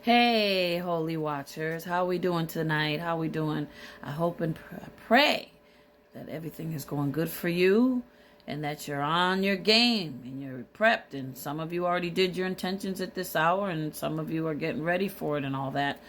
Hey, Holy Watchers, how we doing tonight? How we doing? I hope and pray that everything is going good for you and that you're on your game and you're prepped. And some of you already did your intentions at this hour and some of you are getting ready for it and all that.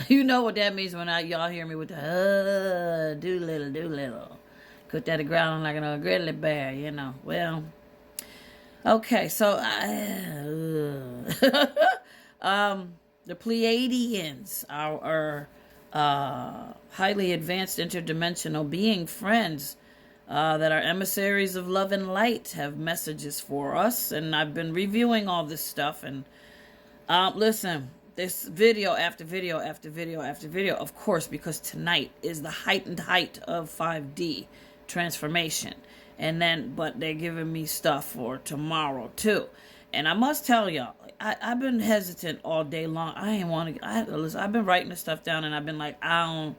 You know what that means when y'all hear me with the do little. Put that ground like a grizzly bear, you know. Well, okay, so the Pleiadians, our highly advanced interdimensional being friends that are emissaries of love and light, have messages for us. And I've been reviewing all this stuff. And listen, this video after video after video after video, of course, because tonight is the heightened height of 5D transformation. And then, but they're giving me stuff for tomorrow too. And I must tell y'all, I've been hesitant all day long. I ain't want to. I've been writing this stuff down, and I've been like, I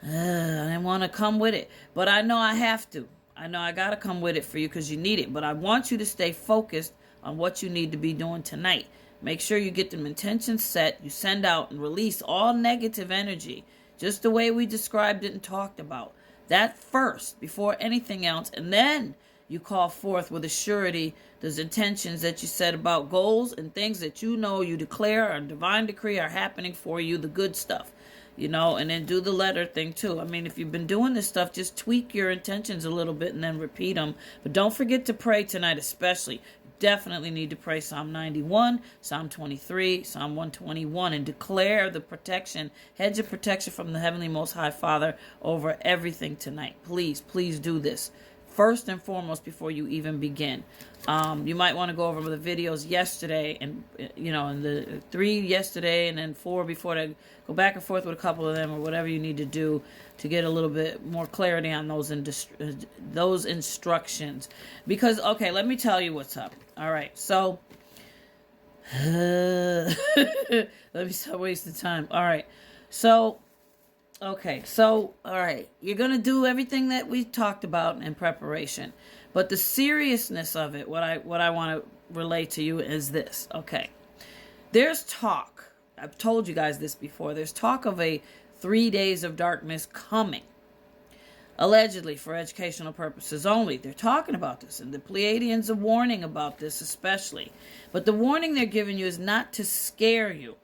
didn't want to come with it, but I know I have to. I know I gotta come with it for you because you need it. But I want you to stay focused on what you need to be doing tonight. Make sure you get them intentions set. You send out and release all negative energy, just the way we described it and talked about. That first, before anything else, and then you call forth with a surety those intentions that you set about goals and things that you know you declare or divine decree are happening for you, the good stuff, you know, and then do the letter thing too. I mean, if you've been doing this stuff, just tweak your intentions a little bit and then repeat them. But don't forget to pray tonight, especially. Definitely need to pray Psalm 91, Psalm 23, Psalm 121, and declare the protection, hedge of protection from the Heavenly Most High Father over everything tonight. Please, please do this. First and foremost, before you even begin. You might want to go over the videos yesterday and, you know, and the 3 yesterday and then 4 before that. Go back and forth with a couple of them or whatever you need to do to get a little bit more clarity on those instructions. Because, okay, let me tell you what's up. All right, so let me stop wasting time. All right, so okay, so all right, you're gonna do everything that we talked about in preparation, but the seriousness of it, what I want to relay to you is this. Okay, there's talk. I've told you guys this before. There's talk of a 3 days of darkness coming. Allegedly for educational purposes only. They're talking about this, and the Pleiadians are warning about this especially. But the warning they're giving you is not to scare you.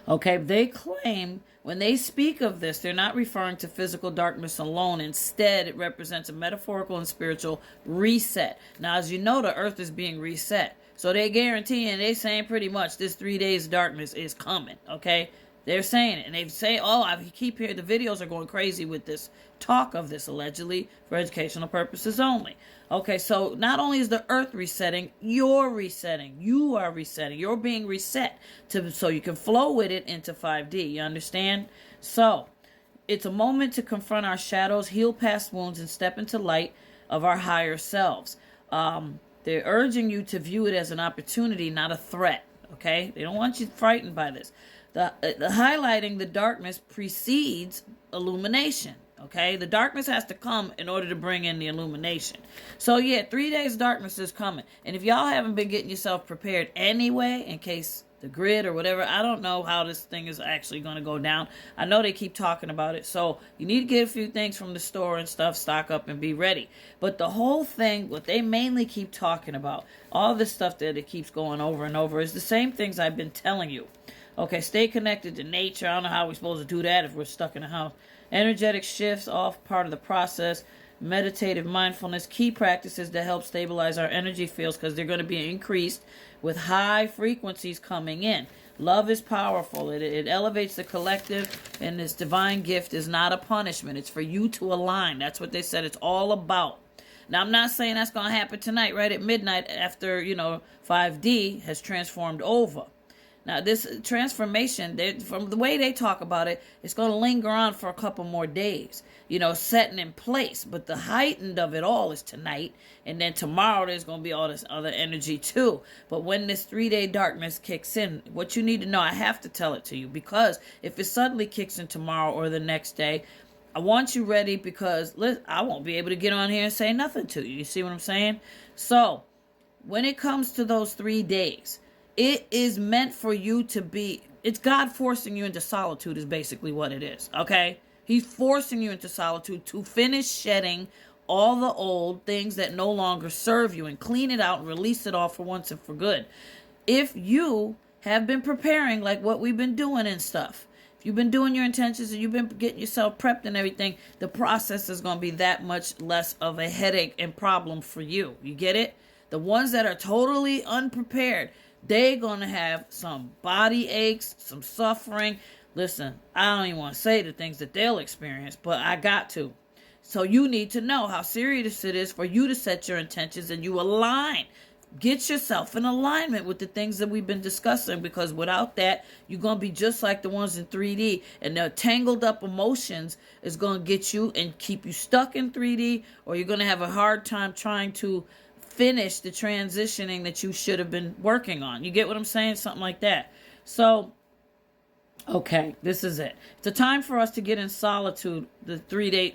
Okay, they claim when they speak of this, they're not referring to physical darkness alone. Instead, it represents a metaphorical and spiritual reset. Now, as you know, the earth is being reset. So they guaranteeing, they saying pretty much this 3 days of darkness is coming, okay? They're saying it, and they say, I keep hearing the videos are going crazy with this talk of this, allegedly for educational purposes only. Okay, so not only is the earth resetting, you're resetting. You are resetting. You're being reset so you can flow with it into 5D. You understand? So it's a moment to confront our shadows, heal past wounds, and step into light of our higher selves. They're urging you to view it as an opportunity, not a threat. Okay? They don't want you frightened by this. The highlighting the darkness precedes illumination. Okay, the darkness has to come in order to bring in the illumination. So yeah, 3 days of darkness is coming. And if y'all haven't been getting yourself prepared anyway, in case the grid or whatever, I don't know how this thing is actually going to go down. I know they keep talking about it. So you need to get a few things from the store and stuff, stock up and be ready. But the whole thing, what they mainly keep talking about, all this stuff that it keeps going over and over, is the same things I've been telling you. Okay, stay connected to nature. I don't know how we're supposed to do that if we're stuck in a house. Energetic shifts, all part of the process. Meditative mindfulness, key practices that help stabilize our energy fields because they're going to be increased with high frequencies coming in. Love is powerful. It elevates the collective, and this divine gift is not a punishment. It's for you to align. That's what they said it's all about. Now, I'm not saying that's going to happen tonight, right at midnight after, 5D has transformed over. Now, this transformation, from the way they talk about it, it's going to linger on for a couple more days, setting in place. But the heightened of it all is tonight. And then tomorrow there's going to be all this other energy too. But when this 3-day darkness kicks in, what you need to know, I have to tell it to you. Because if it suddenly kicks in tomorrow or the next day, I want you ready because I won't be able to get on here and say nothing to you. You see what I'm saying? So when it comes to those 3 days, It is meant for you to be, it's God forcing you into solitude is basically what it is, okay? He's forcing you into solitude to finish shedding all the old things that no longer serve you and clean it out and release it all for once and for good. If you have been preparing like what we've been doing and stuff, if you've been doing your intentions and you've been getting yourself prepped and everything, the process is going to be that much less of a headache and problem for you. You get it? The ones that are totally unprepared, they're going to have some body aches, some suffering. Listen, I don't even want to say the things that they'll experience, but I got to. So you need to know how serious it is for you to set your intentions and you align. Get yourself in alignment with the things that we've been discussing, because without that, you're going to be just like the ones in 3D, and the tangled up emotions is going to get you and keep you stuck in 3D, or you're going to have a hard time trying to finish the transitioning that you should have been working on. You get what I'm saying? Something like that. So, okay, this is it. It's a time for us to get in solitude, the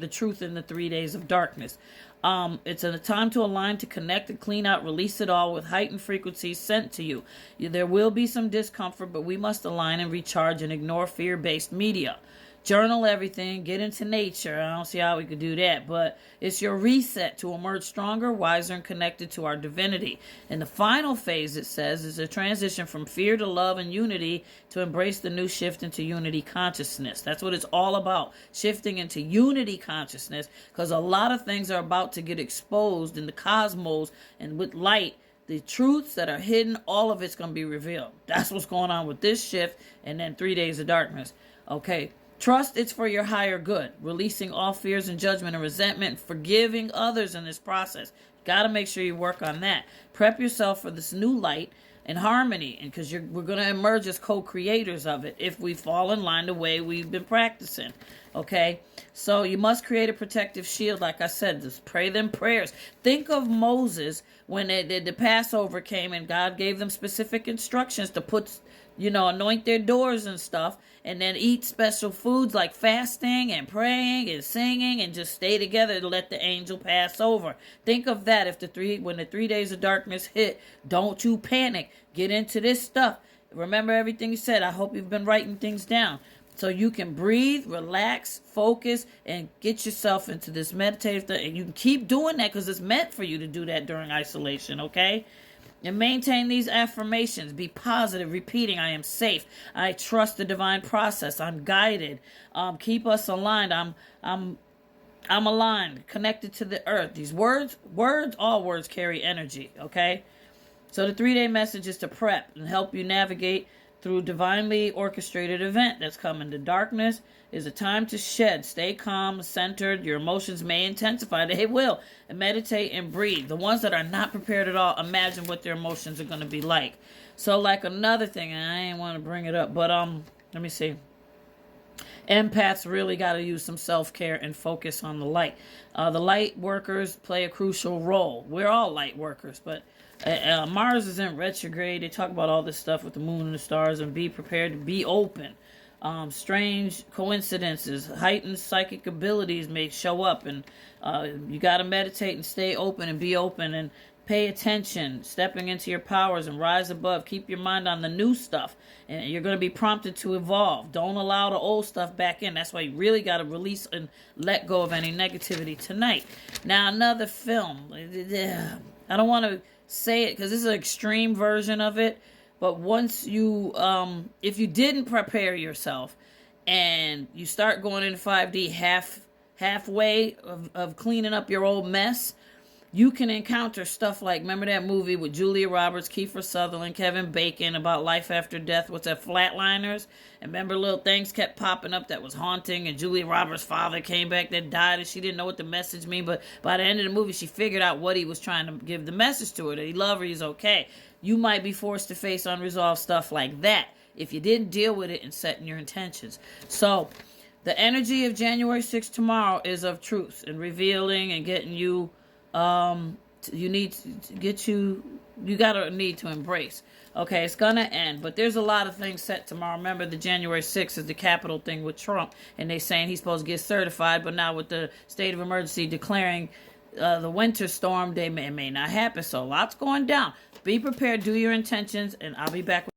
truth in the 3 days of darkness. It's a time to align, to connect, and clean out, release it all with heightened frequencies sent to you. There will be some discomfort, but we must align and recharge and ignore fear-based media. Journal everything, get into nature. I don't see how we could do that, but it's your reset to emerge stronger, wiser, and connected to our divinity. And the final phase, it says, is a transition from fear to love and unity to embrace the new shift into unity consciousness. That's what it's all about, shifting into unity consciousness, because a lot of things are about to get exposed in the cosmos, and with light, the truths that are hidden, all of it's going to be revealed. That's what's going on with this shift, and then 3 days of darkness. Okay. Trust it's for your higher good, releasing all fears and judgment and resentment, and forgiving others in this process. Got to make sure you work on that. Prep yourself for this new light and harmony, and because we're going to emerge as co-creators of it if we fall in line the way we've been practicing. Okay, so you must create a protective shield. Like I said, just pray them prayers. Think of Moses when the Passover came and God gave them specific instructions to put, anoint their doors and stuff, and then eat special foods like fasting and praying and singing, and just stay together to let the angel pass over. Think of that. When the 3 days of darkness hit, don't you panic. Get into this stuff. Remember everything you said. I hope you've been writing things down, so you can breathe, relax, focus, and get yourself into this meditative thing. And you can keep doing that because it's meant for you to do that during isolation, okay? And maintain these affirmations. Be positive, repeating, I am safe. I trust the divine process. I'm guided. Keep us aligned. I'm aligned, connected to the earth. These all words carry energy, okay? So the 3-day message is to prep and help you navigate through divinely orchestrated event that's coming. The darkness is a time to shed. Stay calm, centered. Your emotions may intensify. They will. And meditate and breathe. The ones that are not prepared at all, imagine what their emotions are going to be like. So like another thing, and I didn't want to bring it up, but let me see. Empaths really got to use some self-care and focus on the light. The light workers play a crucial role. We're all light workers, but Mars is in retrograde. They talk about all this stuff with the moon and the stars, and be prepared to be open. Strange coincidences, heightened psychic abilities may show up, and you got to meditate and stay open and be open and pay attention, stepping into your powers and rise above. Keep your mind on the new stuff, and you're going to be prompted to evolve. Don't allow the old stuff back in. That's why you really got to release and let go of any negativity tonight. Now, another film. I don't want to say it because this is an extreme version of it, but once you if you didn't prepare yourself and you start going into 5D halfway of cleaning up your old mess, you can encounter stuff like, remember that movie with Julia Roberts, Kiefer Sutherland, Kevin Bacon about life after death? What's that, Flatliners? And remember little things kept popping up that was haunting, and Julia Roberts' father came back that died, and she didn't know what the message mean, but by the end of the movie, she figured out what he was trying to give the message to her, that he loved her, he's okay. You might be forced to face unresolved stuff like that if you didn't deal with it and setting your intentions. So, the energy of January 6th tomorrow is of truth and revealing and getting you need to embrace. Okay, it's gonna end, but there's a lot of things set tomorrow. Remember, the January 6th is the Capitol thing with Trump, and they saying he's supposed to get certified, but now with the state of emergency declaring the winter storm, they may not happen. So lots going down. Be prepared, do your intentions, and I'll be back.